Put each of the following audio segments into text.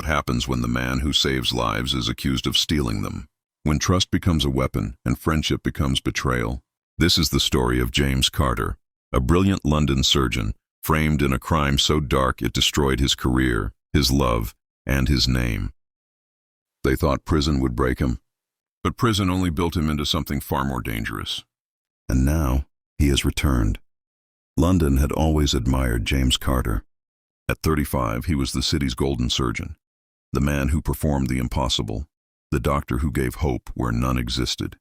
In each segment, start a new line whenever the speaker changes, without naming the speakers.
What happens when the man who saves lives is accused of stealing them? When trust becomes a weapon and friendship becomes betrayal? This is the story of James Carter, a brilliant London surgeon, framed in a crime so dark it destroyed his career, his love, and his name. They thought prison would break him, but prison only built him into something far more dangerous. And now, he has returned. London had always admired James Carter. At 35, he was the city's golden surgeon, the man who performed the impossible, the doctor who gave hope where none existed.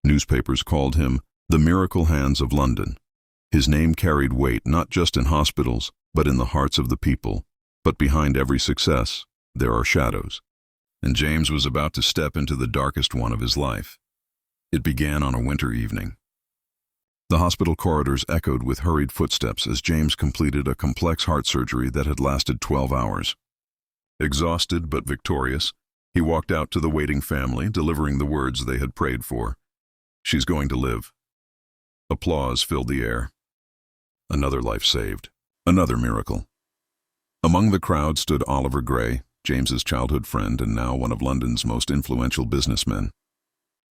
Newspapers called him the Miracle Hands of London. His name carried weight not just in hospitals, but in the hearts of the people. But behind every success, there are shadows. And James was about to step into the darkest one of his life. It began on a winter evening. The hospital corridors echoed with hurried footsteps as James completed a complex heart surgery that had lasted 12 hours. Exhausted but victorious, he walked out to the waiting family, delivering the words they had prayed for. "She's going to live." Applause filled the air. Another life saved. Another miracle. Among the crowd stood Oliver Gray, James's childhood friend and now one of London's most influential businessmen.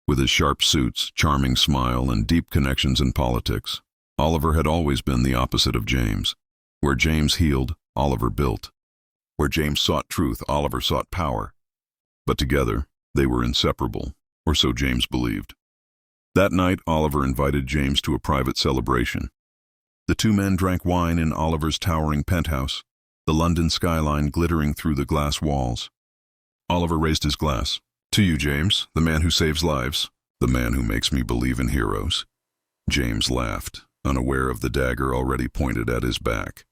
With his sharp suits, charming smile, and deep connections in politics, Oliver had always been the opposite of James. Where James healed, Oliver built. Where James sought truth, Oliver sought power. But together, they were inseparable, or so James believed. That night, Oliver invited James to a private celebration. The two men drank wine in Oliver's towering penthouse, the London skyline glittering through the glass walls. Oliver raised his glass. "To you, James, the man who saves lives, the man who makes me believe in heroes." James laughed, unaware of the dagger already pointed at his back.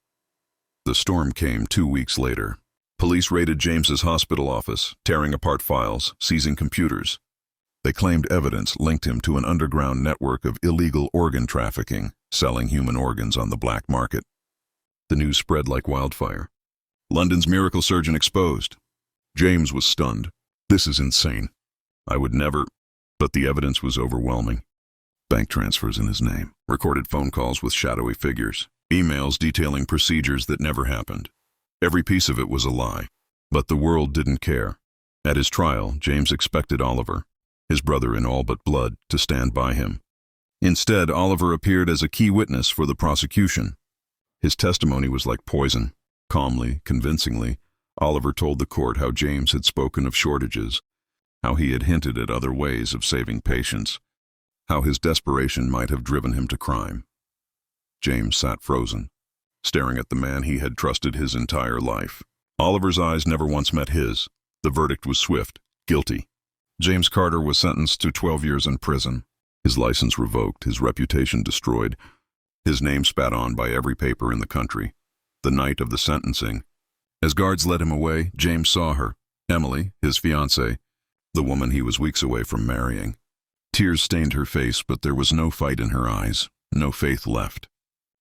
The storm came 2 weeks later. Police raided James's hospital office, tearing apart files, seizing computers. They claimed evidence linked him to an underground network of illegal organ trafficking, selling human organs on the black market. The news spread like wildfire. London's miracle surgeon exposed. James was stunned. "This is insane. I would never..." But the evidence was overwhelming. Bank transfers in his name, recorded phone calls with shadowy figures, emails detailing procedures that never happened. Every piece of it was a lie. But the world didn't care. At his trial, James expected Oliver, his brother in all but blood, to stand by him. Instead, Oliver appeared as a key witness for the prosecution. His testimony was like poison. Calmly, convincingly, Oliver told the court how James had spoken of shortages, how he had hinted at other ways of saving patients, how his desperation might have driven him to crime. James sat frozen, staring at the man he had trusted his entire life. Oliver's eyes never once met his. The verdict was swift: guilty. James Carter was sentenced to 12 years in prison, his license revoked, his reputation destroyed, his name spat on by every paper in the country. The night of the sentencing, as guards led him away, James saw her, Emily, his fiancée, the woman he was weeks away from marrying. Tears stained her face, but there was no fight in her eyes, no faith left.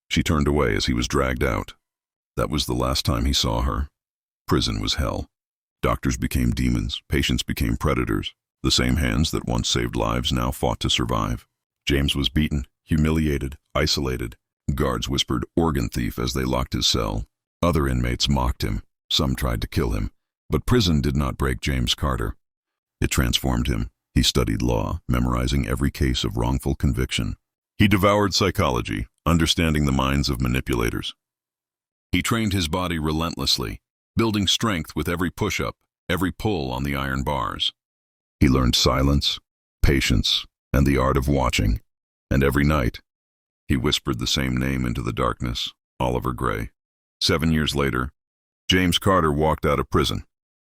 She turned away as he was dragged out. That was the last time he saw her. Prison was hell. Doctors became demons, patients became predators. The same hands that once saved lives now fought to survive. James was beaten, humiliated, isolated. Guards whispered "organ thief" as they locked his cell. Other inmates mocked him. Some tried to kill him. But prison did not break James Carter. It transformed him. He studied law, memorizing every case of wrongful conviction. He devoured psychology, understanding the minds of manipulators. He trained his body relentlessly, building strength with every push-up, every pull on the iron bars. He learned silence, patience, and the art of watching. And every night, he whispered the same name into the darkness: Oliver Gray. 7 years later, James Carter walked out of prison,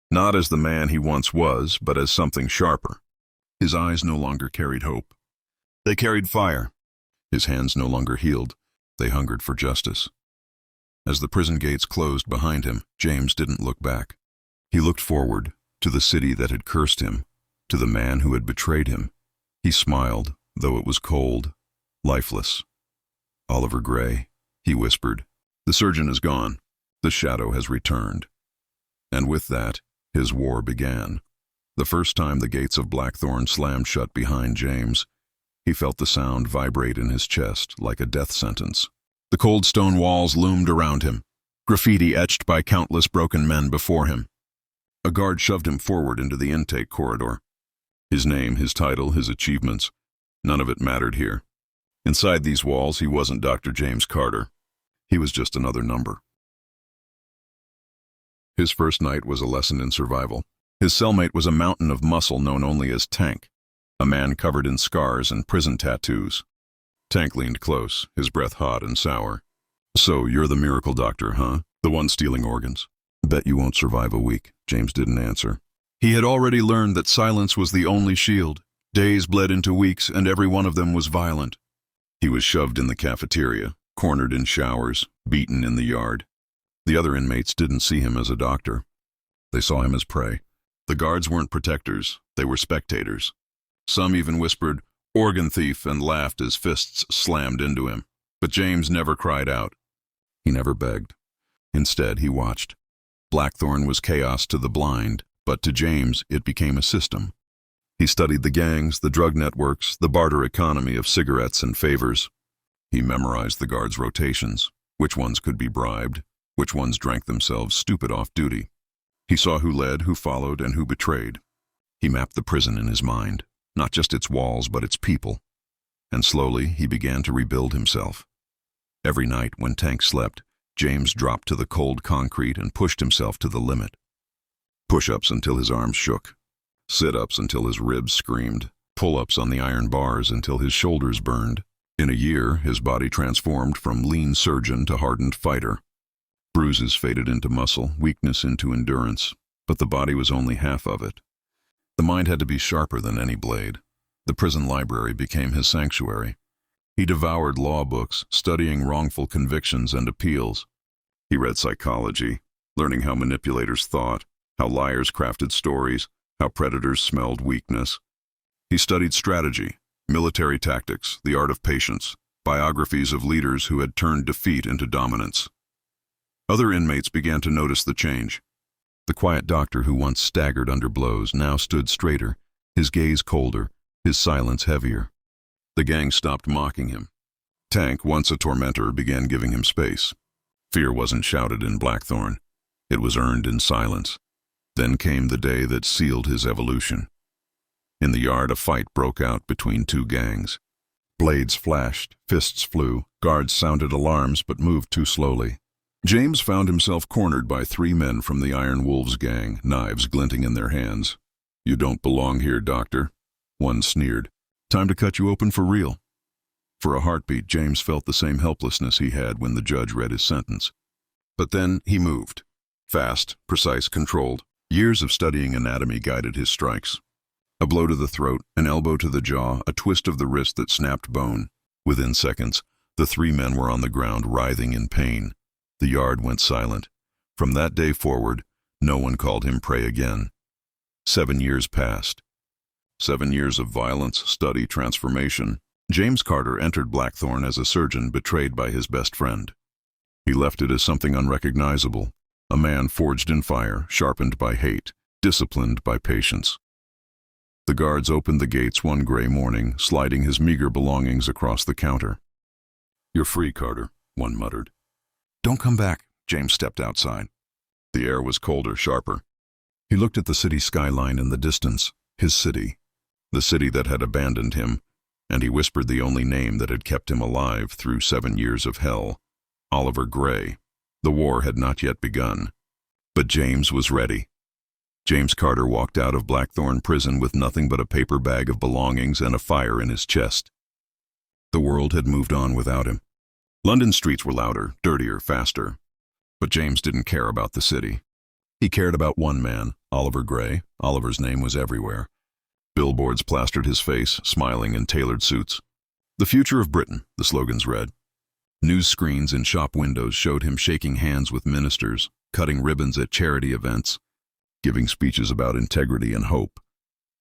not as the man he once was, but as something sharper. His eyes no longer carried hope. They carried fire. His hands no longer healed. They hungered for justice. As the prison gates closed behind him, James didn't look back. He looked forward, to the city that had cursed him, to the man who had betrayed him. He smiled, though it was cold, lifeless. "Oliver Gray," he whispered. "The surgeon is gone. The shadow has returned." And with that, his war began. The first time the gates of Blackthorn slammed shut behind James, he felt the sound vibrate in his chest like a death sentence. The cold stone walls loomed around him, graffiti etched by countless broken men before him. A guard shoved him forward into the intake corridor. His name, his title, his achievements, none of it mattered here. Inside these walls, he wasn't Dr. James Carter. He was just another number. His first night was a lesson in survival. His cellmate was a mountain of muscle known only as Tank, a man covered in scars and prison tattoos. Tank leaned close, his breath hot and sour. "So, you're the miracle doctor, huh? The one stealing organs? Bet you won't survive a week." James didn't answer. He had already learned that silence was the only shield. Days bled into weeks, and every one of them was violent. He was shoved in the cafeteria, cornered in showers, beaten in the yard. The other inmates didn't see him as a doctor. They saw him as prey. The guards weren't protectors, they were spectators. Some even whispered, "Organ thief," and laughed as fists slammed into him. But James never cried out. He never begged. Instead, he watched. Blackthorn was chaos to the blind, but to James, it became a system. He studied the gangs, the drug networks, the barter economy of cigarettes and favors. He memorized the guards' rotations, which ones could be bribed, which ones drank themselves stupid off duty. He saw who led, who followed, and who betrayed. He mapped the prison in his mind, not just its walls, but its people. And slowly, he began to rebuild himself. Every night, when Tank slept, James dropped to the cold concrete and pushed himself to the limit. Push-ups until his arms shook. Sit-ups until his ribs screamed. Pull-ups on the iron bars until his shoulders burned. In a year, his body transformed from lean surgeon to hardened fighter. Bruises faded into muscle, weakness into endurance, but the body was only half of it. The mind had to be sharper than any blade. The prison library became his sanctuary. He devoured law books, studying wrongful convictions and appeals. He read psychology, learning how manipulators thought, how liars crafted stories, how predators smelled weakness. He studied strategy, military tactics, the art of patience, biographies of leaders who had turned defeat into dominance. Other inmates began to notice the change. The quiet doctor who once staggered under blows now stood straighter, his gaze colder, his silence heavier. The gang stopped mocking him. Tank, once a tormentor, began giving him space. Fear wasn't shouted in Blackthorn. It was earned in silence. Then came the day that sealed his evolution. In the yard, a fight broke out between two gangs. Blades flashed, fists flew, guards sounded alarms but moved too slowly. James found himself cornered by 3 men from the Iron Wolves gang, knives glinting in their hands. "You don't belong here, doctor," one sneered. "Time to cut you open for real." For a heartbeat, James felt the same helplessness he had when the judge read his sentence. But then he moved. Fast, precise, controlled. Years of studying anatomy guided his strikes. A blow to the throat, an elbow to the jaw, a twist of the wrist that snapped bone. Within seconds, the 3 men were on the ground, writhing in pain. The yard went silent. From that day forward, no one called him prey again. 7 years passed. 7 years of violence, study, transformation. James Carter entered Blackthorn as a surgeon betrayed by his best friend. He left it as something unrecognizable, a man forged in fire, sharpened by hate, disciplined by patience. The guards opened the gates one gray morning, sliding his meager belongings across the counter. "You're free, Carter," one muttered. "Don't come back." James stepped outside. The air was colder, sharper. He looked at the city skyline in the distance, his city, the city that had abandoned him, and he whispered the only name that had kept him alive through 7 years of hell: Oliver Gray. The war had not yet begun. But James was ready. James Carter walked out of Blackthorn prison with nothing but a paper bag of belongings and a fire in his chest. The world had moved on without him. London streets were louder, dirtier, faster. But James didn't care about the city. He cared about one man, Oliver Gray. Oliver's name was everywhere. Billboards plastered his face, smiling in tailored suits. "The future of Britain," the slogans read. News screens in shop windows showed him shaking hands with ministers, cutting ribbons at charity events, giving speeches about integrity and hope.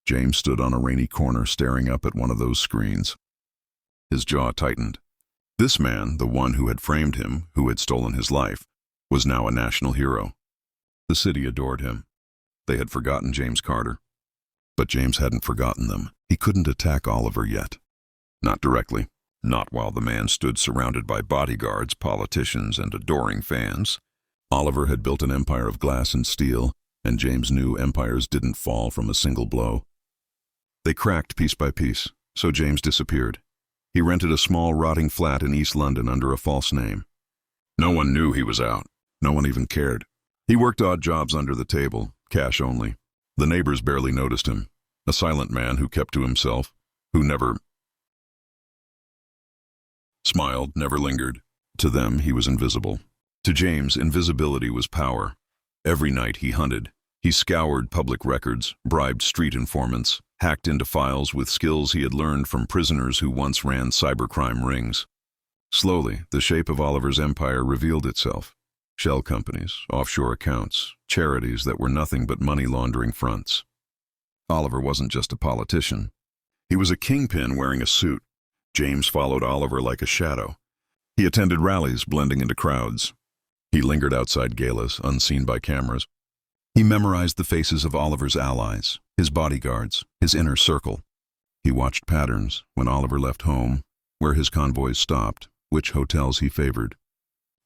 James stood on a rainy corner staring up at one of those screens. His jaw tightened. This man, the one who had framed him, who had stolen his life, was now a national hero. The city adored him. They had forgotten James Carter. But James hadn't forgotten them. He couldn't attack Oliver yet. Not directly. Not while the man stood surrounded by bodyguards, politicians, and adoring fans. Oliver had built an empire of glass and steel. and James knew empires didn't fall from a single blow. They cracked piece by piece, so James disappeared. He rented a small, rotting flat in East London under a false name. No one knew he was out. No one even cared. He worked odd jobs under the table, cash only. The neighbors barely noticed him. A silent man who kept to himself, who never smiled, never lingered. To them, he was invisible. To James, invisibility was power. Every night he hunted. He scoured public records, bribed street informants, hacked into files with skills he had learned from prisoners who once ran cybercrime rings. Slowly, the shape of Oliver's empire revealed itself. Shell companies, offshore accounts, charities that were nothing but money laundering fronts. Oliver wasn't just a politician. He was a kingpin wearing a suit. James followed Oliver like a shadow. He attended rallies, blending into crowds. He lingered outside galas, unseen by cameras. He memorized the faces of Oliver's allies, his bodyguards, his inner circle. He watched patterns when Oliver left home, where his convoys stopped, which hotels he favored.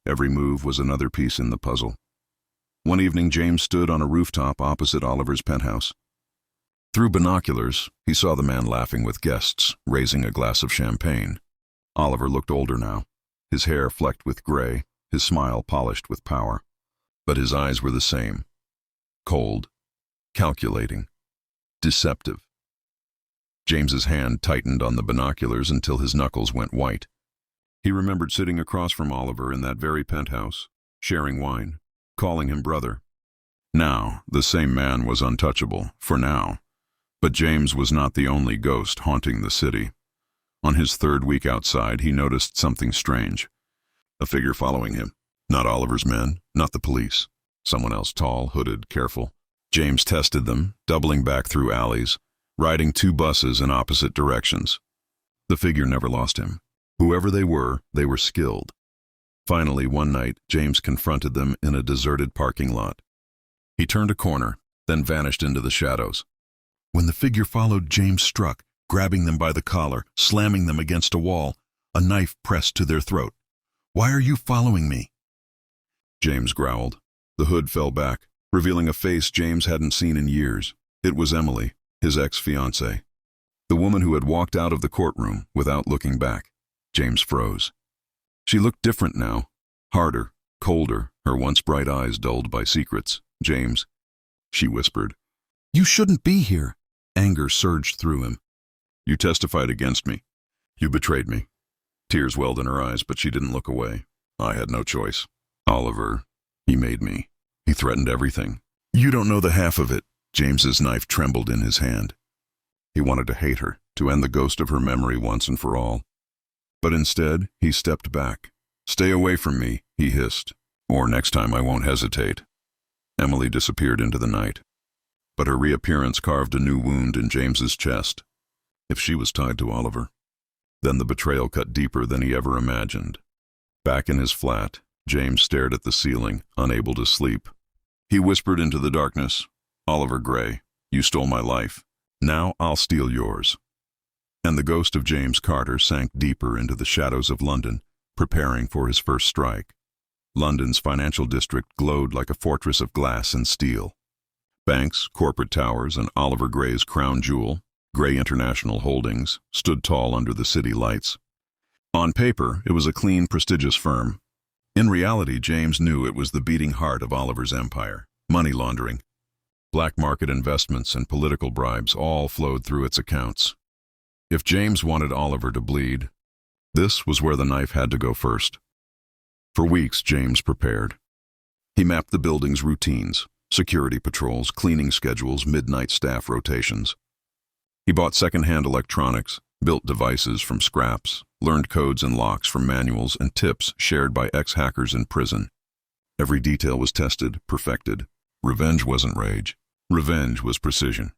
Every move was another piece in the puzzle. One evening, James stood on a rooftop opposite Oliver's penthouse. Through binoculars, he saw the man laughing with guests, raising a glass of champagne. Oliver looked older now, his hair flecked with gray, his smile polished with power. But his eyes were the same. Cold, calculating, deceptive. James's hand tightened on the binoculars until his knuckles went white. He remembered sitting across from Oliver in that very penthouse, sharing wine, calling him brother. Now, the same man was untouchable, for now. But James was not the only ghost haunting the city. On his third week outside, he noticed something strange. A figure following him. Not Oliver's men, not the police. Someone else, tall, hooded, careful. James tested them, doubling back through alleys, riding 2 buses in opposite directions. The figure never lost him. Whoever they were skilled. Finally, one night, James confronted them in a deserted parking lot. He turned a corner, then vanished into the shadows. When the figure followed, James struck, grabbing them by the collar, slamming them against a wall, a knife pressed to their throat. "Why are you following me?" James growled. The hood fell back, revealing a face James hadn't seen in years. It was Emily, his ex-fiancée. The woman who had walked out of the courtroom without looking back. James froze. She looked different now, harder, colder, her once bright eyes dulled by secrets. "James," she whispered. "You shouldn't be here." Anger surged through him. "You testified against me. You betrayed me." Tears welled in her eyes, but she didn't look away. "I had no choice. Oliver, he made me. He threatened everything. You don't know the half of it." James's knife trembled in his hand. He wanted to hate her, to end the ghost of her memory once and for all. But instead, he stepped back. "Stay away from me," he hissed, "or next time I won't hesitate." Emily disappeared into the night. But her reappearance carved a new wound in James's chest. If she was tied to Oliver, then the betrayal cut deeper than he ever imagined. Back in his flat, James stared at the ceiling, unable to sleep. He whispered into the darkness, "Oliver Gray, you stole my life. Now I'll steal yours." And the ghost of James Carter sank deeper into the shadows of London, preparing for his first strike. London's financial district glowed like a fortress of glass and steel. Banks, corporate towers, and Oliver Gray's crown jewel, Gray International Holdings, stood tall under the city lights. On paper, it was a clean, prestigious firm. In reality, James knew it was the beating heart of Oliver's empire. Money laundering, black market investments, and political bribes all flowed through its accounts. If James wanted Oliver to bleed, this was where the knife had to go first. For weeks, James prepared. He mapped the building's routines, security patrols, cleaning schedules, midnight staff rotations. He bought second-hand electronics, built devices from scraps, learned codes and locks from manuals and tips shared by ex-hackers in prison. Every detail was tested, perfected. Revenge wasn't rage. Revenge was precision.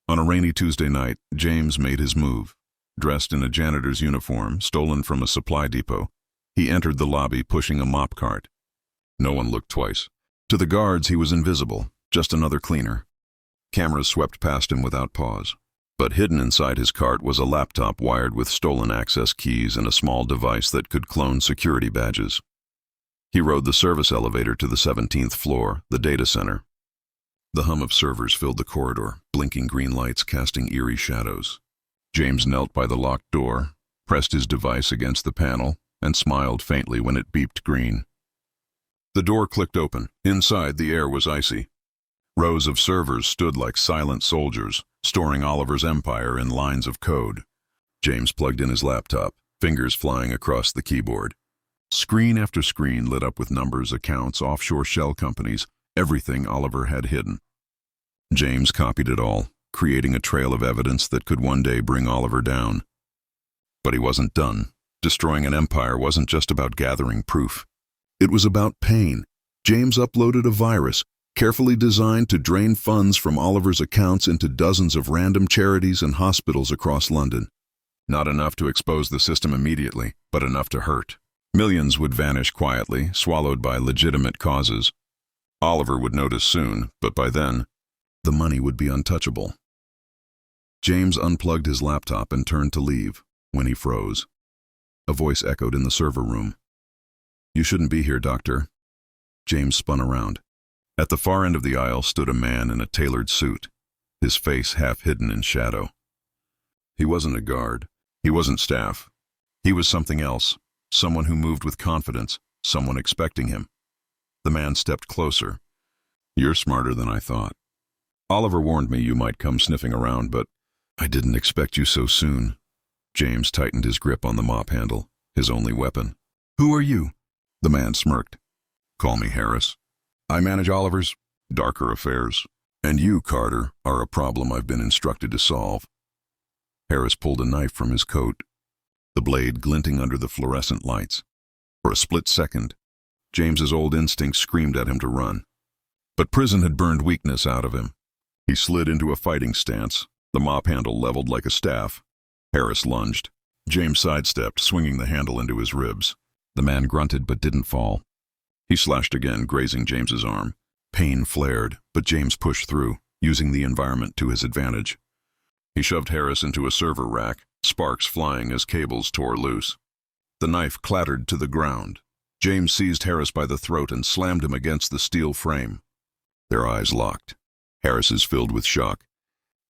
On a rainy Tuesday night, James made his move. Dressed in a janitor's uniform, stolen from a supply depot, he entered the lobby pushing a mop cart. No one looked twice. To the guards, he was invisible, just another cleaner. Cameras swept past him without pause. But hidden inside his cart was a laptop wired with stolen access keys and a small device that could clone security badges. He rode the service elevator to the 17th floor, the data center. The hum of servers filled the corridor, blinking green lights casting eerie shadows. James knelt by the locked door, pressed his device against the panel, and smiled faintly when it beeped green. The door clicked open. Inside, the air was icy. Rows of servers stood like silent soldiers, storing Oliver's empire in lines of code. James plugged in his laptop, fingers flying across the keyboard. Screen after screen lit up with numbers, accounts, offshore shell companies, everything Oliver had hidden. James copied it all, creating a trail of evidence that could one day bring Oliver down. But he wasn't done. Destroying an empire wasn't just about gathering proof. It was about pain. James uploaded a virus, carefully designed to drain funds from Oliver's accounts into dozens of random charities and hospitals across London. Not enough to expose the system immediately, but enough to hurt. Millions would vanish quietly, swallowed by legitimate causes. Oliver would notice soon, but by then, the money would be untouchable. James unplugged his laptop and turned to leave, when he froze. A voice echoed in the server room. "You shouldn't be here, Doctor." James spun around. At the far end of the aisle stood a man in a tailored suit, his face half hidden in shadow. He wasn't a guard. He wasn't staff. He was something else, someone who moved with confidence, someone expecting him. The man stepped closer. "You're smarter than I thought. Oliver warned me you might come sniffing around, but I didn't expect you so soon." James tightened his grip on the mop handle, his only weapon. "Who are you?" The man smirked. "Call me Harris. I manage Oliver's darker affairs, and you, Carter, are a problem I've been instructed to solve." Harris pulled a knife from his coat, the blade glinting under the fluorescent lights. For a split second, James's old instinct screamed at him to run. But prison had burned weakness out of him. He slid into a fighting stance, the mop handle leveled like a staff. Harris lunged. James sidestepped, swinging the handle into his ribs. The man grunted but didn't fall. He slashed again, grazing James's arm. Pain flared, but James pushed through, using the environment to his advantage. He shoved Harris into a server rack, sparks flying as cables tore loose. The knife clattered to the ground. James seized Harris by the throat and slammed him against the steel frame. Their eyes locked. Harris's filled with shock.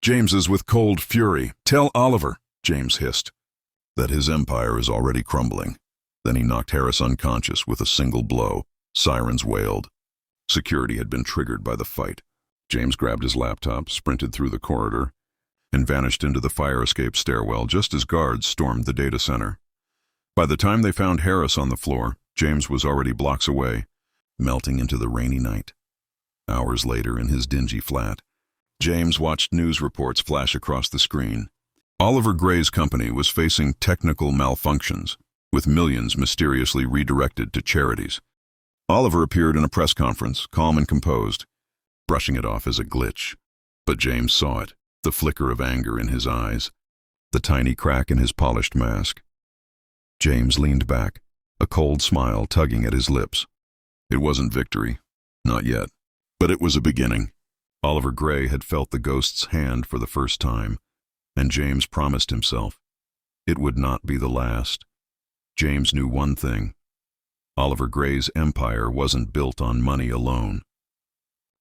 James's with cold fury. "Tell Oliver," James hissed, "that his empire is already crumbling." Then he knocked Harris unconscious with a single blow. Sirens wailed. Security had been triggered by the fight. James grabbed his laptop, sprinted through the corridor, and vanished into the fire escape stairwell just as guards stormed the data center. By the time they found Harris on the floor, James was already blocks away, melting into the rainy night. Hours later, in his dingy flat, James watched news reports flash across the screen. Oliver Gray's company was facing technical malfunctions, with millions mysteriously redirected to charities. Oliver appeared in a press conference, calm and composed, brushing it off as a glitch. But James saw it, the flicker of anger in his eyes, the tiny crack in his polished mask. James leaned back, a cold smile tugging at his lips. It wasn't victory, not yet, but it was a beginning. Oliver Gray had felt the ghost's hand for the first time, and James promised himself it would not be the last. James knew one thing. Oliver Gray's empire wasn't built on money alone.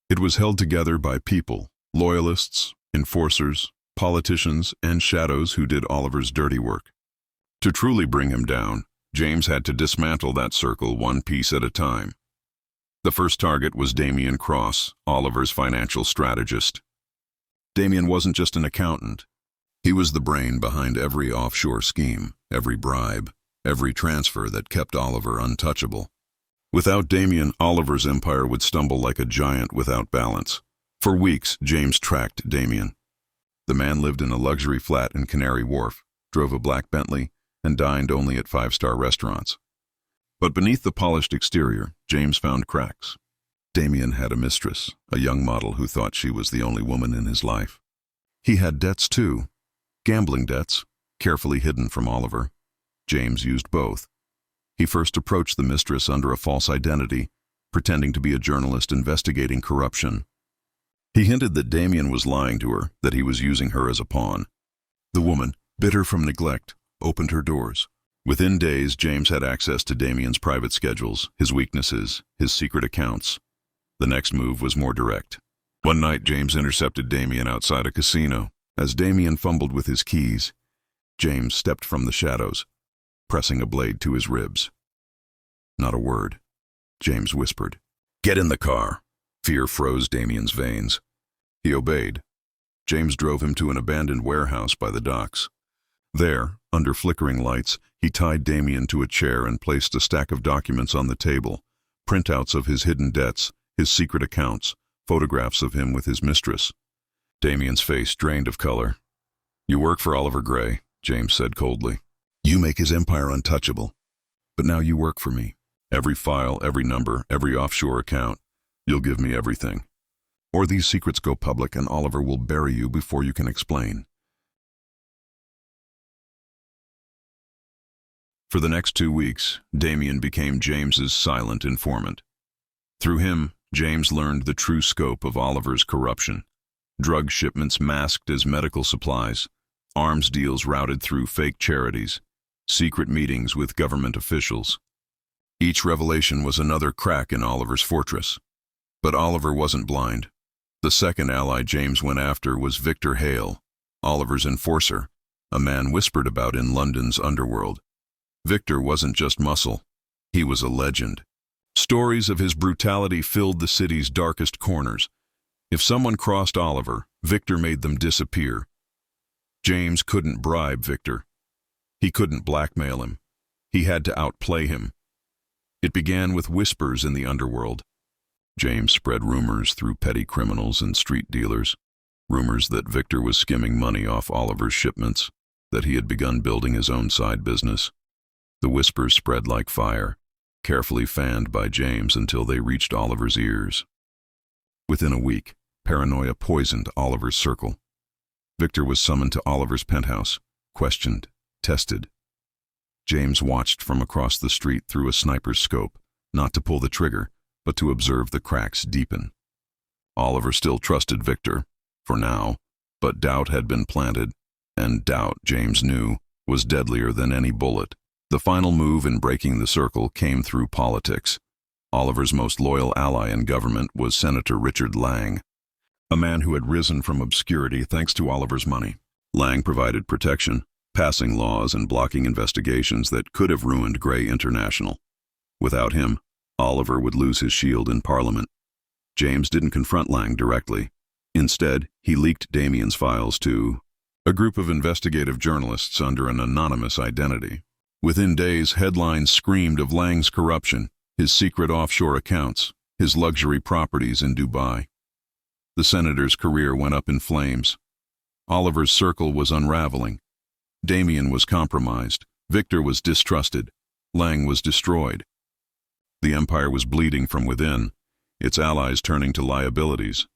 It was held together by people, loyalists, enforcers, politicians, and shadows who did Oliver's dirty work. To truly bring him down, James had to dismantle that circle one piece at a time. The first target was Damien Cross, Oliver's financial strategist. Damien wasn't just an accountant. He was the brain behind every offshore scheme, every bribe, every transfer that kept Oliver untouchable. Without Damien, Oliver's empire would stumble like a giant without balance. For weeks, James tracked Damien. The man lived in a luxury flat in Canary Wharf, drove a black Bentley, and dined only at five-star restaurants. But beneath the polished exterior, James found cracks. Damien had a mistress, a young model who thought she was the only woman in his life. He had debts too, gambling debts, carefully hidden from Oliver. James used both. He first approached the mistress under a false identity, pretending to be a journalist investigating corruption. He hinted that Damien was lying to her, that he was using her as a pawn. The woman, bitter from neglect, opened her doors. Within days, James had access to Damien's private schedules, his weaknesses, his secret accounts. The next move was more direct. One night, James intercepted Damien outside a casino. As Damien fumbled with his keys, James stepped from the shadows, pressing a blade to his ribs. Not a word. James whispered, "Get in the car." Fear froze Damien's veins. He obeyed. James drove him to an abandoned warehouse by the docks. There, under flickering lights, he tied Damien to a chair and placed a stack of documents on the table, printouts of his hidden debts, his secret accounts, photographs of him with his mistress. Damien's face drained of color. "You work for Oliver Gray," James said coldly. "You make his empire untouchable. But now you work for me. Every file, every number, every offshore account. You'll give me everything. Or these secrets go public and Oliver will bury you before you can explain." For the next 2 weeks, Damien became James's silent informant. Through him, James learned the true scope of Oliver's corruption. Drug shipments masked as medical supplies, arms deals routed through fake charities, secret meetings with government officials. Each revelation was another crack in Oliver's fortress. But Oliver wasn't blind. The second ally James went after was Victor Hale, Oliver's enforcer, a man whispered about in London's underworld. Victor wasn't just muscle. He was a legend. Stories of his brutality filled the city's darkest corners. If someone crossed Oliver, Victor made them disappear. James couldn't bribe Victor. He couldn't blackmail him. He had to outplay him. It began with whispers in the underworld. James spread rumors through petty criminals and street dealers. Rumors that Victor was skimming money off Oliver's shipments, that he had begun building his own side business. The whispers spread like fire, carefully fanned by James until they reached Oliver's ears. Within a week, paranoia poisoned Oliver's circle. Victor was summoned to Oliver's penthouse, questioned, tested. James watched from across the street through a sniper's scope, not to pull the trigger, but to observe the cracks deepen. Oliver still trusted Victor, for now, but doubt had been planted, and doubt, James knew, was deadlier than any bullet. The final move in breaking the circle came through politics. Oliver's most loyal ally in government was Senator Richard Lang, a man who had risen from obscurity thanks to Oliver's money. Lang provided protection, passing laws and blocking investigations that could have ruined Gray International. Without him, Oliver would lose his shield in Parliament. James didn't confront Lang directly. Instead, he leaked Damien's files to a group of investigative journalists under an anonymous identity. Within days, headlines screamed of Lang's corruption, his secret offshore accounts, his luxury properties in Dubai. The senator's career went up in flames. Oliver's circle was unraveling. Damien was compromised. Victor was distrusted. Lang was destroyed. The empire was bleeding from within, its allies turning to liabilities.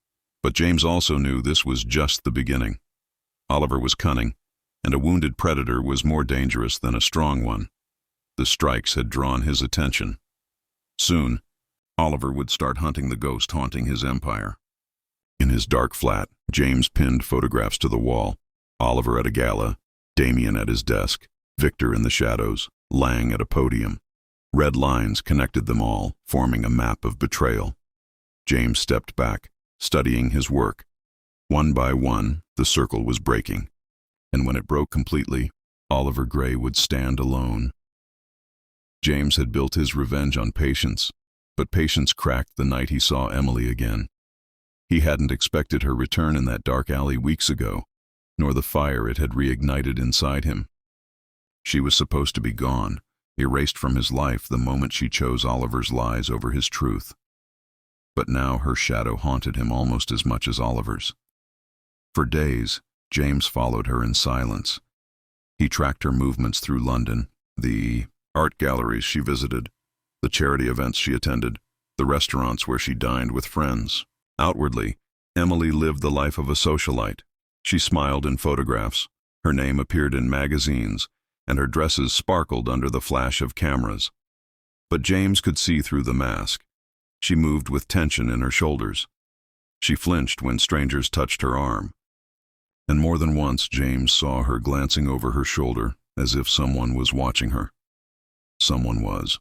But James also knew this was just the beginning. Oliver was cunning, and a wounded predator was more dangerous than a strong one. The strikes had drawn his attention. Soon, Oliver would start hunting the ghost haunting his empire. In his dark flat, James pinned photographs to the wall. Oliver at a gala, Damien at his desk, Victor in the shadows, Lang at a podium. Red lines connected them all, forming a map of betrayal. James stepped back, studying his work. One by one, the circle was breaking. And when it broke completely, Oliver Gray would stand alone. James had built his revenge on patience, but patience cracked the night he saw Emily again. He hadn't expected her return in that dark alley weeks ago, nor the fire it had reignited inside him. She was supposed to be gone, erased from his life the moment she chose Oliver's lies over his truth. But now her shadow haunted him almost as much as Oliver's. For days, James followed her in silence. He tracked her movements through London, the art galleries she visited, the charity events she attended, the restaurants where she dined with friends. Outwardly, Emily lived the life of a socialite. She smiled in photographs, her name appeared in magazines, and her dresses sparkled under the flash of cameras. But James could see through the mask. She moved with tension in her shoulders. She flinched when strangers touched her arm. And more than once, James saw her glancing over her shoulder as if someone was watching her. Someone was.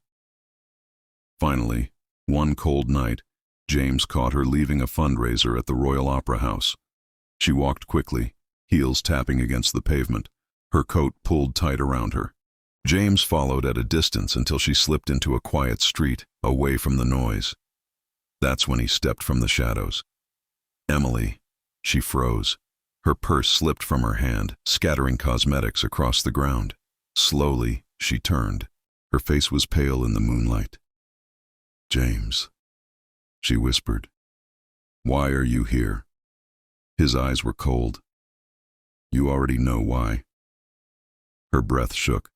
Finally, one cold night, James caught her leaving a fundraiser at the Royal Opera House. She walked quickly, heels tapping against the pavement, her coat pulled tight around her. James followed at a distance until she slipped into a quiet street, away from the noise. That's when he stepped from the shadows. Emily. She froze. Her purse slipped from her hand, scattering cosmetics across the ground. Slowly, she turned. Her face was pale in the moonlight. "James," she whispered. "Why are you here?" His eyes were cold. "You already know why." Her breath shook.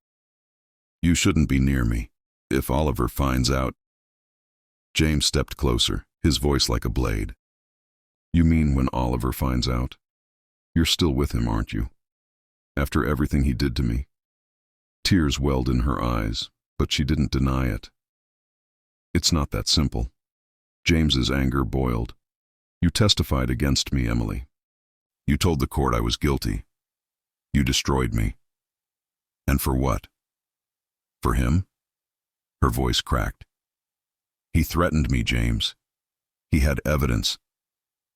"You shouldn't be near me. If Oliver finds out—" James stepped closer, his voice like a blade. "You mean when Oliver finds out? You're still with him, aren't you? After everything he did to me?" Tears welled in her eyes, but she didn't deny it. "It's not that simple." James's anger boiled. "You testified against me, Emily. You told the court I was guilty. You destroyed me. And for what? For him?" Her voice cracked. "He threatened me, James. He had evidence.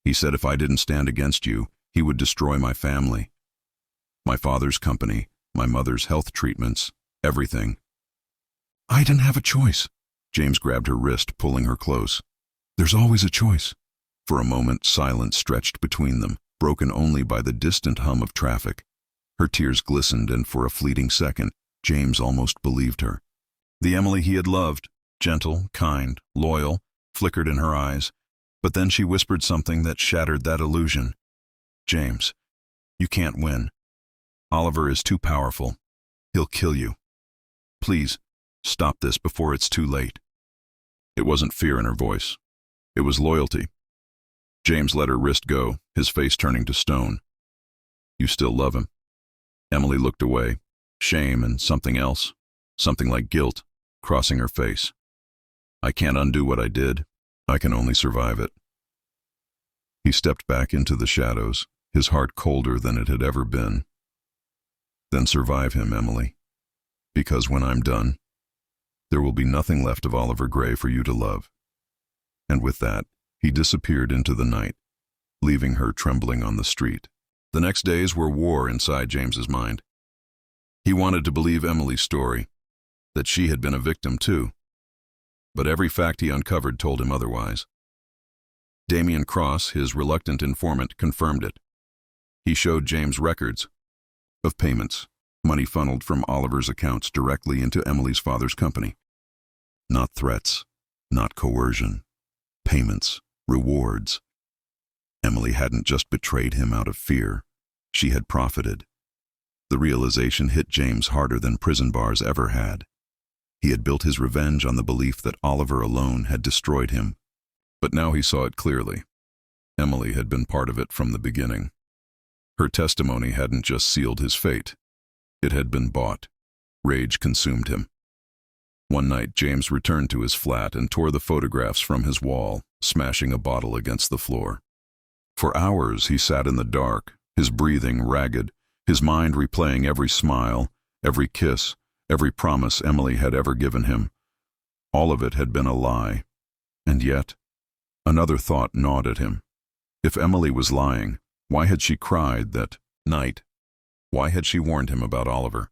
He said if I didn't stand against you, he would destroy my family. My father's company, my mother's health treatments, everything." "I didn't have a choice." James grabbed her wrist, pulling her close. "There's always a choice." For a moment, silence stretched between them, broken only by the distant hum of traffic. Her tears glistened, and for a fleeting second, James almost believed her. The Emily he had loved, gentle, kind, loyal, flickered in her eyes, but then she whispered something that shattered that illusion. "James, you can't win. Oliver is too powerful. He'll kill you. Please, stop this before it's too late." It wasn't fear in her voice. It was loyalty. James let her wrist go, his face turning to stone. "You still love him?" Emily looked away, shame and something else, something like guilt, crossing her face. "I can't undo what I did. I can only survive it." He stepped back into the shadows, his heart colder than it had ever been. "Then survive him, Emily. Because when I'm done, there will be nothing left of Oliver Gray for you to love." And with that, he disappeared into the night, leaving her trembling on the street. The next days were war inside James's mind. He wanted to believe Emily's story, that she had been a victim too. But every fact he uncovered told him otherwise. Damian Cross, his reluctant informant, confirmed it. He showed James records of payments, money funneled from Oliver's accounts directly into Emily's father's company. Not threats, not coercion. Payments, rewards. Emily hadn't just betrayed him out of fear. She had profited. The realization hit James harder than prison bars ever had. He had built his revenge on the belief that Oliver alone had destroyed him. But now he saw it clearly. Emily had been part of it from the beginning. Her testimony hadn't just sealed his fate. It had been bought. Rage consumed him. One night, James returned to his flat and tore the photographs from his wall, smashing a bottle against the floor. For hours, he sat in the dark, his breathing ragged, his mind replaying every smile, every kiss, every promise Emily had ever given him. All of it had been a lie. And yet, another thought gnawed at him. If Emily was lying, why had she cried that night? Why had she warned him about Oliver?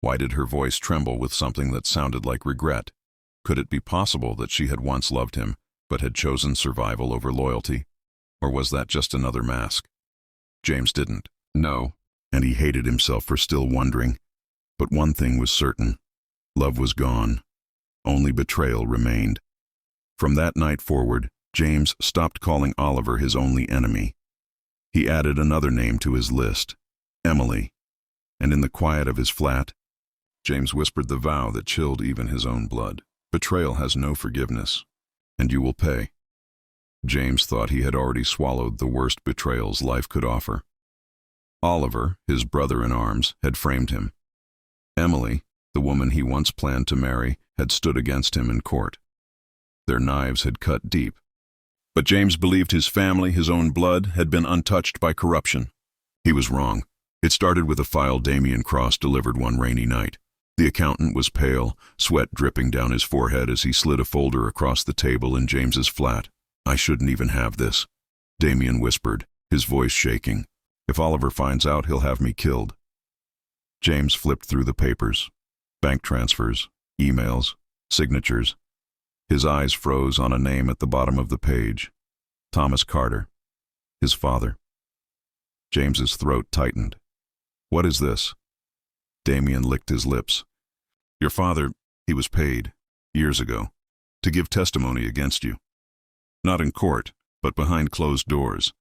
Why did her voice tremble with something that sounded like regret? Could it be possible that she had once loved him, but had chosen survival over loyalty? Or was that just another mask? James didn't know, and he hated himself for still wondering. But one thing was certain. Love was gone. Only betrayal remained. From that night forward, James stopped calling Oliver his only enemy. He added another name to his list, Emily. And in the quiet of his flat, James whispered the vow that chilled even his own blood. Betrayal has no forgiveness, and you will pay. James thought he had already swallowed the worst betrayals life could offer. Oliver, his brother-in-arms, had framed him. Emily, the woman he once planned to marry, had stood against him in court. Their knives had cut deep. But James believed his family, his own blood, had been untouched by corruption. He was wrong. It started with a file Damian Cross delivered one rainy night. The accountant was pale, sweat dripping down his forehead as he slid a folder across the table in James's flat. I shouldn't even have this, Damien whispered, his voice shaking. If Oliver finds out, he'll have me killed. James flipped through the papers. Bank transfers, emails, signatures. His eyes froze on a name at the bottom of the page. Thomas Carter. His father. James's throat tightened. What is this? Damien licked his lips. Your father, he was paid, years ago, to give testimony against you. Not in court, but behind closed doors.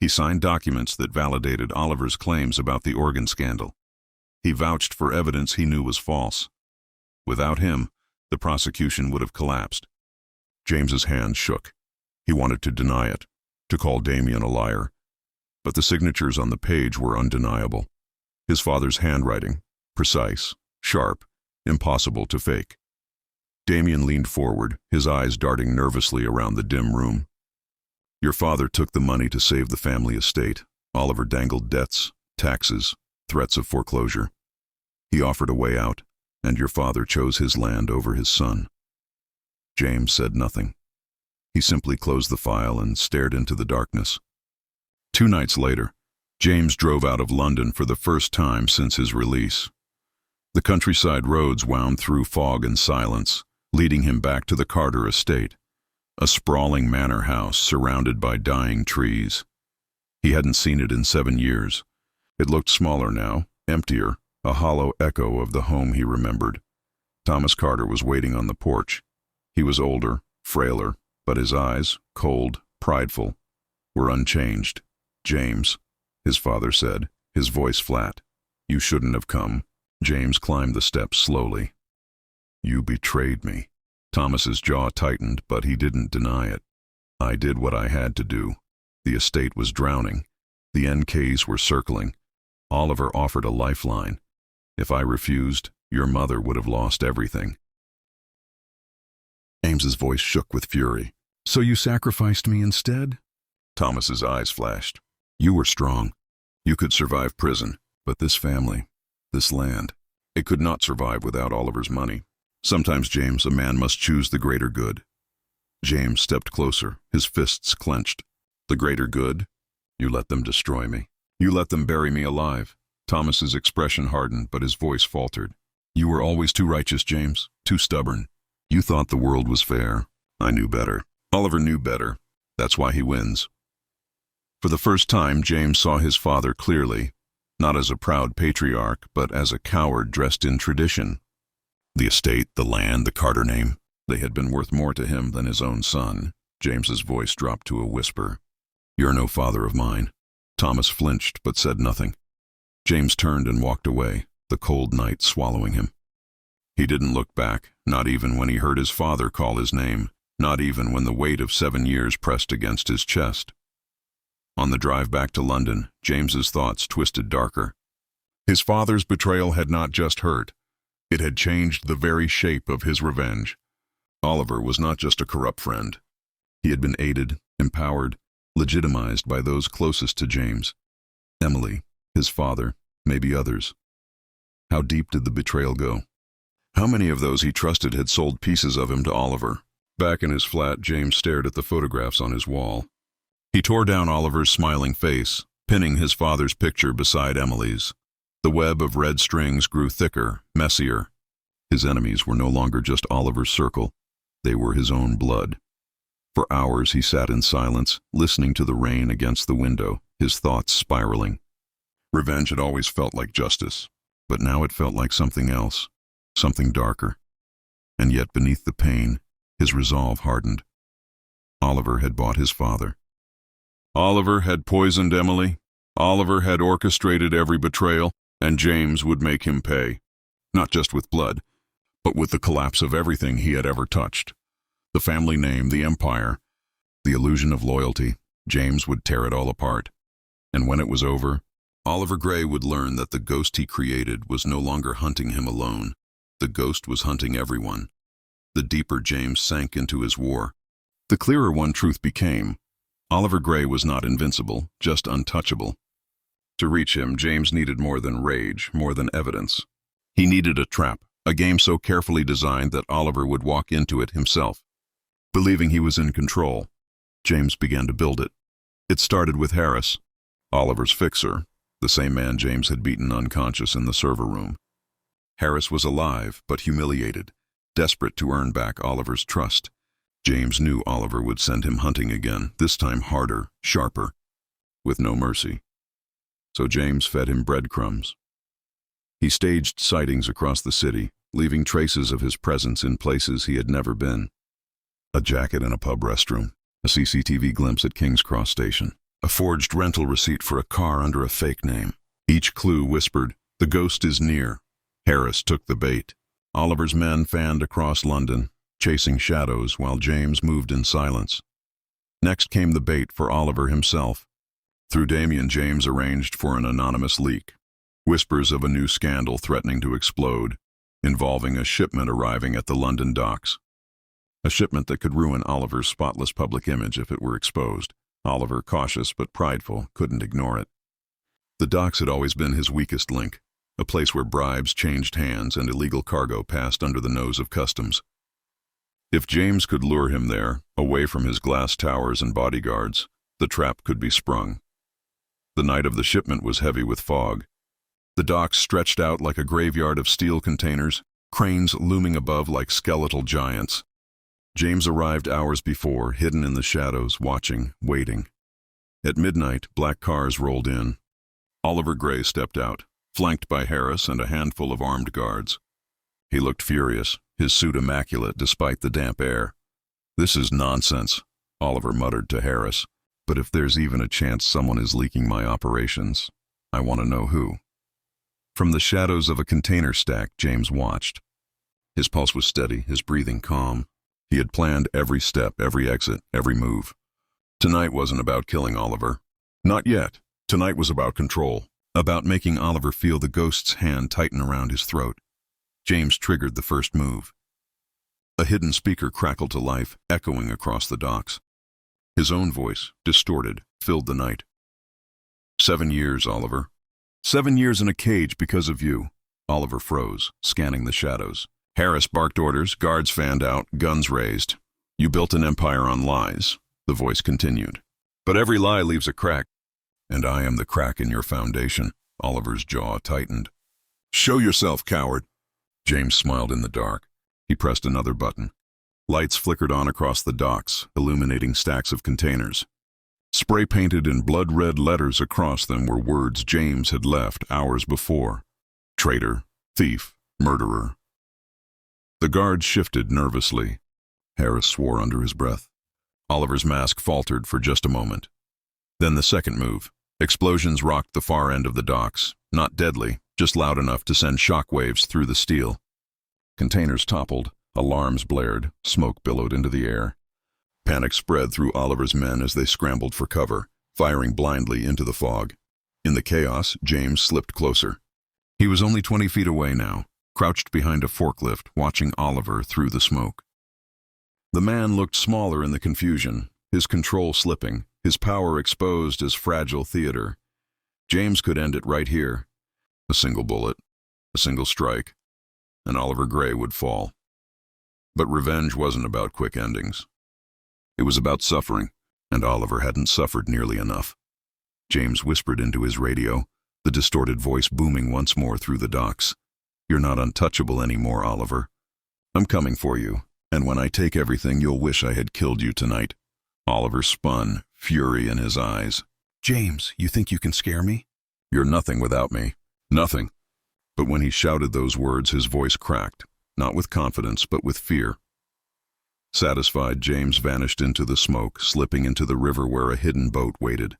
He signed documents that validated Oliver's claims about the organ scandal. He vouched for evidence he knew was false. Without him, the prosecution would have collapsed. James's hand shook. He wanted to deny it, to call Damien a liar. But the signatures on the page were undeniable. His father's handwriting, precise, sharp, impossible to fake. Damien leaned forward, his eyes darting nervously around the dim room. Your father took the money to save the family estate. Oliver dangled debts, taxes, threats of foreclosure. He offered a way out, and your father chose his land over his son. James said nothing. He simply closed the file and stared into the darkness. 2 nights later, James drove out of London for the first time since his release. The countryside roads wound through fog and silence, leading him back to the Carter estate, a sprawling manor house surrounded by dying trees. He hadn't seen it in 7 years. It looked smaller now, emptier, a hollow echo of the home he remembered. Thomas Carter was waiting on the porch. He was older, frailer, but his eyes, cold, prideful, were unchanged. James, his father said, his voice flat. You shouldn't have come. James climbed the steps slowly. You betrayed me. Thomas's jaw tightened, but he didn't deny it. I did what I had to do. The estate was drowning. The NKs were circling. Oliver offered a lifeline. If I refused, your mother would have lost everything. James's voice shook with fury. So you sacrificed me instead? Thomas's eyes flashed. You were strong. You could survive prison, but this family, this land, it could not survive without Oliver's money. Sometimes, James, a man must choose the greater good. James stepped closer, his fists clenched. The greater good? You let them destroy me. You let them bury me alive. Thomas's expression hardened, but his voice faltered. You were always too righteous, James, too stubborn. You thought the world was fair. I knew better. Oliver knew better. That's why he wins. For the first time, James saw his father clearly, not as a proud patriarch, but as a coward dressed in tradition. The estate, the land, the Carter name, they had been worth more to him than his own son. James's voice dropped to a whisper. You're no father of mine. Thomas flinched, but said nothing. James turned and walked away, the cold night swallowing him. He didn't look back, not even when he heard his father call his name, not even when the weight of 7 years pressed against his chest. On the drive back to London, James's thoughts twisted darker. His father's betrayal had not just hurt. It had changed the very shape of his revenge. Oliver was not just a corrupt friend. He had been aided, empowered, legitimized by those closest to James. Emily, his father, maybe others. How deep did the betrayal go? How many of those he trusted had sold pieces of him to Oliver? Back in his flat, James stared at the photographs on his wall. He tore down Oliver's smiling face, pinning his father's picture beside Emily's. The web of red strings grew thicker, messier. His enemies were no longer just Oliver's circle. They were his own blood. For hours he sat in silence, listening to the rain against the window, his thoughts spiraling. Revenge had always felt like justice, but now it felt like something else, something darker. And yet beneath the pain, his resolve hardened. Oliver had bought his father. Oliver had poisoned Emily. Oliver had orchestrated every betrayal, and James would make him pay. Not just with blood, but with the collapse of everything he had ever touched. The family name, the empire, the illusion of loyalty. James would tear it all apart. And when it was over, Oliver Gray would learn that the ghost he created was no longer hunting him alone. The ghost was hunting everyone. The deeper James sank into his war, the clearer one truth became. Oliver Gray was not invincible, just untouchable. To reach him, James needed more than rage, more than evidence. He needed a trap, a game so carefully designed that Oliver would walk into it himself, believing he was in control. James began to build it. It started with Harris, Oliver's fixer, the same man James had beaten unconscious in the server room. Harris was alive, but humiliated, desperate to earn back Oliver's trust. James knew Oliver would send him hunting again, this time harder, sharper, with no mercy. So James fed him breadcrumbs. He staged sightings across the city, leaving traces of his presence in places he had never been. A jacket in a pub restroom, a CCTV glimpse at King's Cross Station, a forged rental receipt for a car under a fake name. Each clue whispered, "The ghost is near." Harris took the bait. Oliver's men fanned across London, chasing shadows while James moved in silence. Next came the bait for Oliver himself. Through Damien, James arranged for an anonymous leak. Whispers of a new scandal threatening to explode, involving a shipment arriving at the London docks. A shipment that could ruin Oliver's spotless public image if it were exposed. Oliver, cautious but prideful, couldn't ignore it. The docks had always been his weakest link, a place where bribes changed hands and illegal cargo passed under the nose of customs. If James could lure him there, away from his glass towers and bodyguards, the trap could be sprung. The night of the shipment was heavy with fog. The docks stretched out like a graveyard of steel containers, cranes looming above like skeletal giants. James arrived hours before, hidden in the shadows, watching, waiting. At midnight, black cars rolled in. Oliver Gray stepped out, flanked by Harris and a handful of armed guards. He looked furious, his suit immaculate despite the damp air. "This is nonsense," Oliver muttered to Harris. "But if there's even a chance someone is leaking my operations, I want to know who." From the shadows of a container stack, James watched. His pulse was steady, his breathing calm. He had planned every step, every exit, every move. Tonight wasn't about killing Oliver. Not yet. Tonight was about control, about making Oliver feel the ghost's hand tighten around his throat. James triggered the first move. A hidden speaker crackled to life, echoing across the docks. His own voice, distorted, filled the night. 7 years, Oliver. 7 years in a cage because of you." Oliver froze, scanning the shadows. Harris barked orders, guards fanned out, guns raised. "You built an empire on lies," the voice continued. "But every lie leaves a crack. And I am the crack in your foundation." Oliver's jaw tightened. "Show yourself, coward." James smiled in the dark. He pressed another button. Lights flickered on across the docks, illuminating stacks of containers. Spray-painted in blood-red letters across them were words James had left hours before. Traitor, thief, murderer. The guards shifted nervously. Harris swore under his breath. Oliver's mask faltered for just a moment. Then the second move. Explosions rocked the far end of the docks, not deadly, just loud enough to send shockwaves through the steel. Containers toppled, alarms blared, smoke billowed into the air. Panic spread through Oliver's men as they scrambled for cover, firing blindly into the fog. In the chaos, James slipped closer. He was only 20 feet away now, crouched behind a forklift, watching Oliver through the smoke. The man looked smaller in the confusion, his control slipping, his power exposed as fragile theater. James could end it right here. A single bullet, a single strike, and Oliver Gray would fall. But revenge wasn't about quick endings. It was about suffering, and Oliver hadn't suffered nearly enough. James whispered into his radio, the distorted voice booming once more through the docks. "You're not untouchable anymore, Oliver. I'm coming for you, and when I take everything, you'll wish I had killed you tonight." Oliver spun, fury in his eyes. "James, you think you can scare me?" "You're nothing without me. Nothing." But when he shouted those words, his voice cracked, not with confidence, but with fear. Satisfied, James vanished into the smoke, slipping into the river where a hidden boat waited.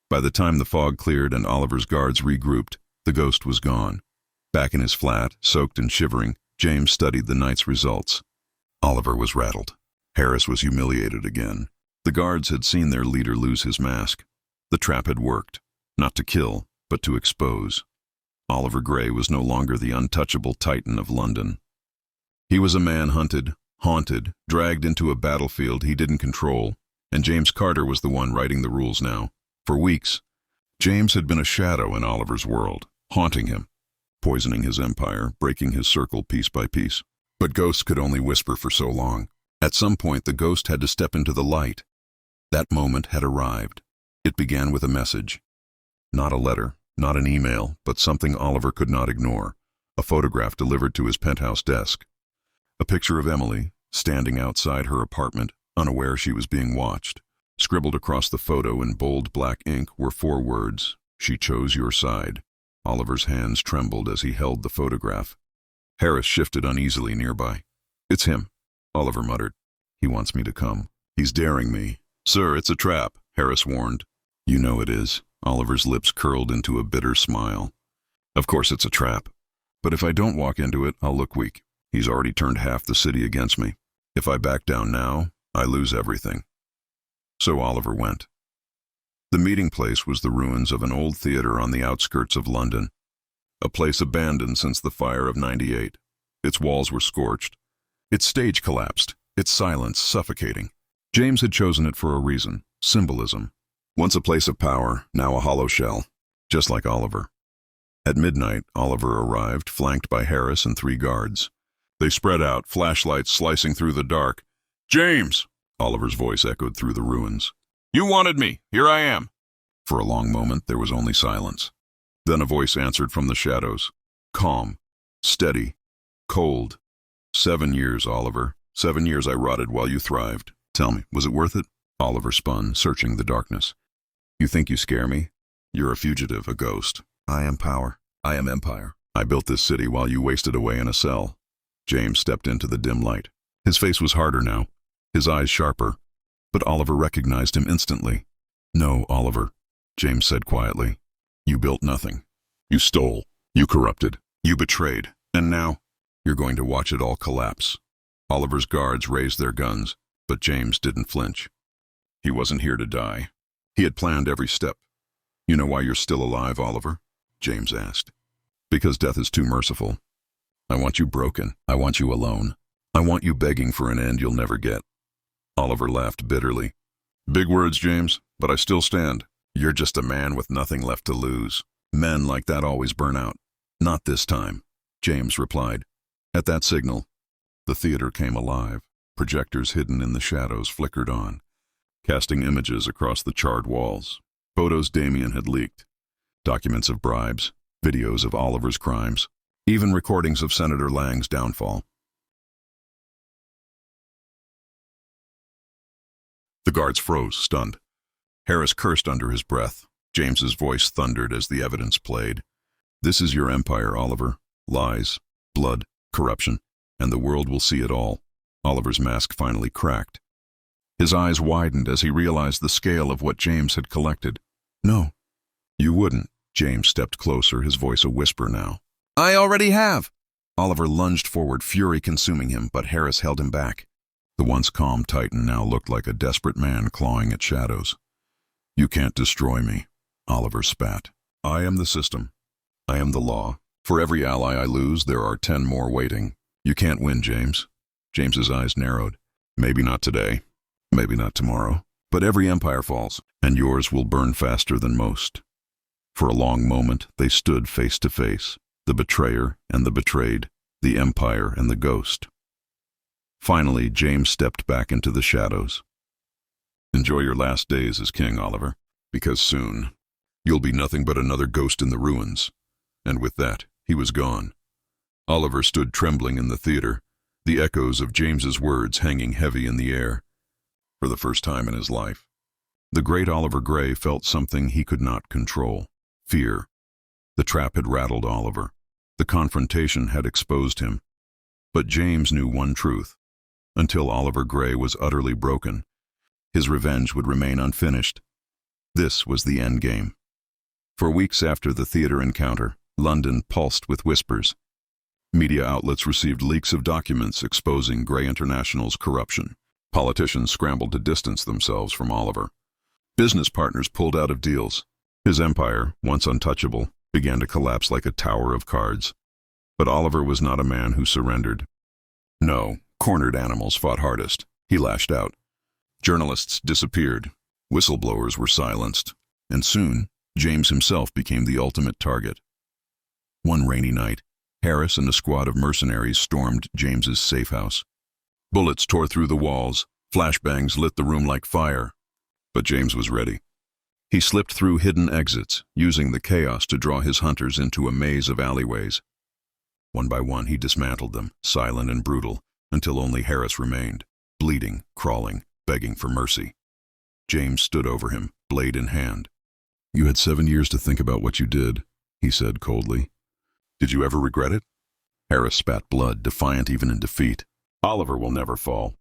By the time the fog cleared and Oliver's guards regrouped, the ghost was gone. Back in his flat, soaked and shivering, James studied the night's results. Oliver was rattled. Harris was humiliated again. The guards had seen their leader lose his mask. The trap had worked, not to kill, but to expose. Oliver Gray was no longer the untouchable titan of London. He was a man hunted, haunted, dragged into a battlefield he didn't control, and James Carter was the one writing the rules now. For weeks, James had been a shadow in Oliver's world, haunting him, poisoning his empire, breaking his circle piece by piece. But ghosts could only whisper for so long. At some point, the ghost had to step into the light. That moment had arrived. It began with a message. Not a letter, not an email, but something Oliver could not ignore. A photograph delivered to his penthouse desk. A picture of Emily, standing outside her apartment, unaware she was being watched. Scribbled across the photo in bold black ink were 4 words, "She chose your side." Oliver's hands trembled as he held the photograph. Harris shifted uneasily nearby. "It's him," Oliver muttered. "He wants me to come. He's daring me." "Sir, it's a trap," Harris warned. "You know it is." Oliver's lips curled into a bitter smile. "Of course it's a trap. But if I don't walk into it, I'll look weak. He's already turned half the city against me. If I back down now, I lose everything." So Oliver went. The meeting place was the ruins of an old theater on the outskirts of London, a place abandoned since the fire of '98. Its walls were scorched. Its stage collapsed, its silence suffocating. James had chosen it for a reason, symbolism. Once a place of power, now a hollow shell, just like Oliver. At midnight, Oliver arrived, flanked by Harris and 3 guards. They spread out, flashlights slicing through the dark. "James!" Oliver's voice echoed through the ruins. "You wanted me. Here I am." For a long moment, there was only silence. Then a voice answered from the shadows. Calm, steady, cold. 7 years, Oliver. 7 years I rotted while you thrived. Tell me, was it worth it? Oliver spun, searching the darkness. You think you scare me? You're a fugitive, a ghost. I am power. I am empire. I built this city while you wasted away in a cell. James stepped into the dim light. His face was harder now, his eyes sharper, but Oliver recognized him instantly. No, Oliver, James said quietly. You built nothing. You stole. You corrupted. You betrayed. And now, you're going to watch it all collapse. Oliver's guards raised their guns, but James didn't flinch. He wasn't here to die. He had planned every step. You know why you're still alive, Oliver? James asked. Because death is too merciful. I want you broken. I want you alone. I want you begging for an end you'll never get. Oliver laughed bitterly. Big words, James, but I still stand. You're just a man with nothing left to lose. Men like that always burn out. Not this time, James replied. At that signal, the theater came alive. Projectors hidden in the shadows flickered on, casting images across the charred walls. Photos Damien had leaked. Documents of bribes, videos of Oliver's crimes, even recordings of Senator Lang's downfall. The guards froze, stunned. Harris cursed under his breath. James's voice thundered as the evidence played. This is your empire, Oliver. Lies, blood, corruption, and the world will see it all. Oliver's mask finally cracked. His eyes widened as he realized the scale of what James had collected. No, you wouldn't. James stepped closer, his voice a whisper now. I already have. Oliver lunged forward, fury consuming him, but Harris held him back. The once calm Titan now looked like a desperate man clawing at shadows. You can't destroy me, Oliver spat. I am the system. I am the law. For every ally I lose, there are 10 more waiting. You can't win, James. James's eyes narrowed. Maybe not today, maybe not tomorrow, but every empire falls, and yours will burn faster than most. For a long moment, they stood face to face, the betrayer and the betrayed, the empire and the ghost. Finally, James stepped back into the shadows. Enjoy your last days as king, Oliver, because soon you'll be nothing but another ghost in the ruins. And with that, he was gone. Oliver stood trembling in the theater, the echoes of James's words hanging heavy in the air. For the first time in his life, the great Oliver Gray felt something he could not control. Fear. The trap had rattled Oliver. The confrontation had exposed him. But James knew one truth. Until Oliver Gray was utterly broken, his revenge would remain unfinished. This was the end game. For weeks after the theater encounter, London pulsed with whispers. Media outlets received leaks of documents exposing Gray International's corruption. Politicians scrambled to distance themselves from Oliver. Business partners pulled out of deals. His empire, once untouchable, began to collapse like a tower of cards. But Oliver was not a man who surrendered. No, cornered animals fought hardest. He lashed out. Journalists disappeared. Whistleblowers were silenced. And soon, James himself became the ultimate target. One rainy night, Harris and a squad of mercenaries stormed James's safe house. Bullets tore through the walls. Flashbangs lit the room like fire. But James was ready. He slipped through hidden exits, using the chaos to draw his hunters into a maze of alleyways. One by one, he dismantled them, silent and brutal, until only Harris remained, bleeding, crawling, begging for mercy. James stood over him, blade in hand. "You had 7 years to think about what you did," he said coldly. "Did you ever regret it?" Harris spat blood, defiant even in defeat. "Oliver will never fall.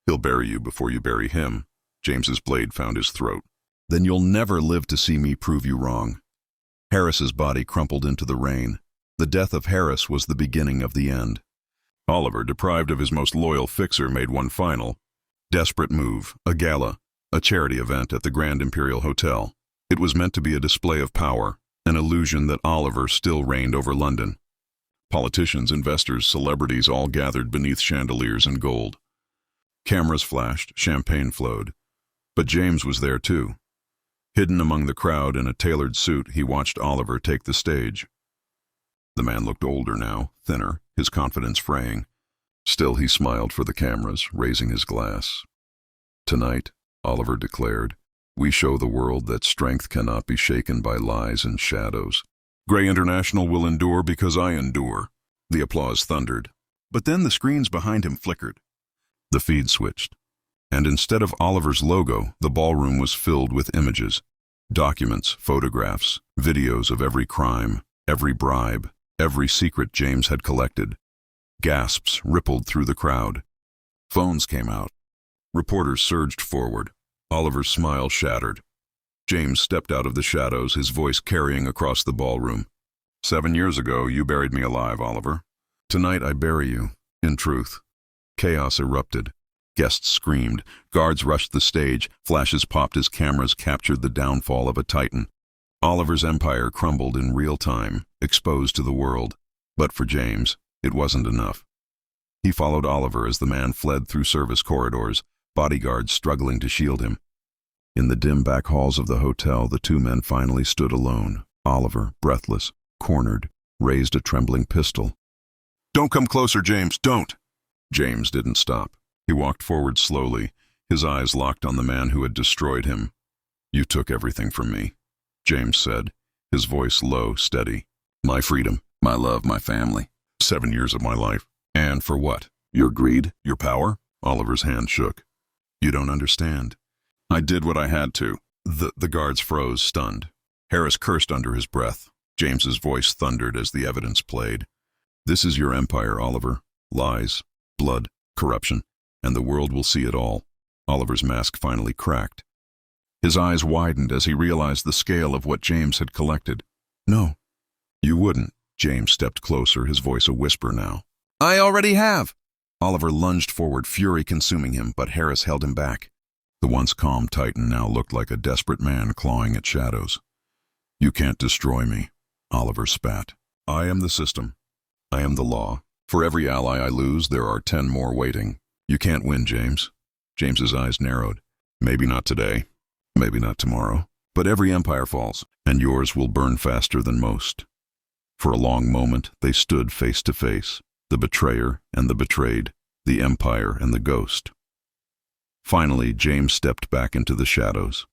He'll bury you before you bury him." James's blade found his throat. "Then you'll never live to see me prove you wrong." Harris's body crumpled into the rain. The death of Harris was the beginning of the end. Oliver, deprived of his most loyal fixer, made one final, desperate move, a gala, a charity event at the Grand Imperial Hotel. It was meant to be a display of power, an illusion that Oliver still reigned over London. Politicians, investors, celebrities all gathered beneath chandeliers and gold. Cameras flashed, champagne flowed. But James was there too. Hidden among the crowd in a tailored suit, he watched Oliver take the stage. The man looked older now, thinner, his confidence fraying. Still he smiled for the cameras, raising his glass. "Tonight," Oliver declared, "we show the world that strength cannot be shaken by lies and shadows. Grey International will endure because I endure." The applause thundered. But then the screens behind him flickered. The feed switched. And instead of Oliver's logo, the ballroom was filled with images. Documents, photographs, videos of every crime, every bribe, every secret James had collected. Gasps rippled through the crowd. Phones came out. Reporters surged forward. Oliver's smile shattered. James stepped out of the shadows, his voice carrying across the ballroom. 7 years ago, you buried me alive, Oliver. Tonight I bury you, in truth." Chaos erupted. Guests screamed. Guards rushed the stage. Flashes popped as cameras captured the downfall of a titan. Oliver's empire crumbled in real time, exposed to the world. But for James, it wasn't enough. He followed Oliver as the man fled through service corridors, bodyguards struggling to shield him. In the dim back halls of the hotel, the two men finally stood alone. Oliver, breathless, cornered, raised a trembling pistol. "Don't come closer, James, don't!" James didn't stop. He walked forward slowly, his eyes locked on the man who had destroyed him. "You took everything from me," James said, his voice low, steady. "My freedom, my love, my family. 7 years of my life. And for what? Your greed? Your power?" Oliver's hand shook. "You don't understand. I did what I had to." The guards froze, stunned. Harris cursed under his breath. James's voice thundered as the evidence played. "This is your empire, Oliver. Lies, blood, corruption, and the world will see it all." Oliver's mask finally cracked. His eyes widened as he realized the scale of what James had collected. "No, you wouldn't." James stepped closer, his voice a whisper now. "I already have." Oliver lunged forward, fury consuming him, but Harris held him back. The once calm Titan now looked like a desperate man clawing at shadows. "You can't destroy me," Oliver spat. "I am the system. I am the law. For every ally I lose, there are 10 more waiting. You can't win, James." James's eyes narrowed. "Maybe not today, maybe not tomorrow, but every empire falls, and yours will burn faster than most." For a long moment, they stood face to face, the betrayer and the betrayed, the empire and the ghost. Finally, James stepped back into the shadows.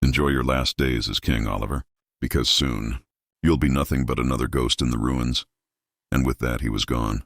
"Enjoy your last days as king, Oliver, because soon you'll be nothing but another ghost in the ruins." And with that, he was gone.